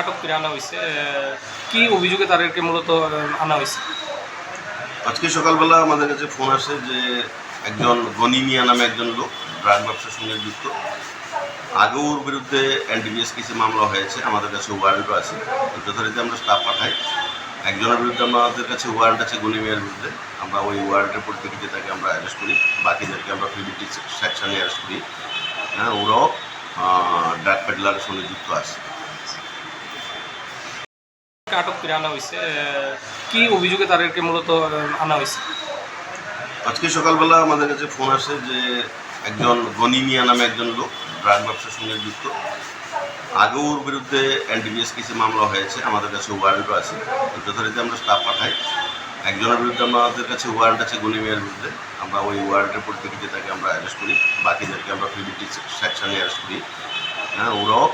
আটক করে আনা হয়েছে। কি অভিযোগে তাদেরকে মূলত আনা হয়েছে? আজকে সকালবেলা আমাদের কাছে ফোন আসে যে একজন গনি মিয়া নামে একজন লোক ড্রাগ ব্যবসার সঙ্গে যুক্ত। আগেও ওর বিরুদ্ধে এনডিপিএস কেসে মামলা হয়েছে, আমাদের কাছে ওয়ারেন্টও আছে। যথারীতি আমরা স্টাফ পাঠাই। একজনের বিরুদ্ধে আমাদের কাছে ওয়ারেন্ট আছে গনি মিয়ার বিরুদ্ধে, আমরা ওই ওয়ারেন্টের পরিপ্রেক্ষিতে তাকে আমরা অ্যারেস্ট করি। বাকিদেরকে আমরা প্রিভেন্টিভ সেকশনে অ্যারেস্ট করি। হ্যাঁ, ওরাও ড্রাগ পেডলারের সঙ্গে যুক্ত আছে। আটক করে আনা হয়েছে। কি অভিযোগে তাদেরকে মূলত আনা হয়েছে? আজকে সকালবেলা আমাদের কাছে ফোন আসে যে একজন গনি মিয়া নামে একজন লোক ড্রাগ ব্যবসার সঙ্গে যুক্ত। আগেও ওর বিরুদ্ধে এনডিপিএস কেসে মামলা হয়েছে, আমাদের কাছে ওয়ারেন্টও আছে। যথারীতি আমরা স্টাফ পাঠাই। একজনের বিরুদ্ধে আমাদের কাছে ওয়ারেন্ট আছে গনি মিয়ার বিরুদ্ধে, আমরা ওই ওয়ারেন্টের পরিপ্রেক্ষিতে তাকে আমরা অ্যারেস্ট করি। বাকিদেরকে আমরা প্রিভেন্টিভ সেকশনে অ্যারেস্ট করি। হ্যাঁ, ওরাও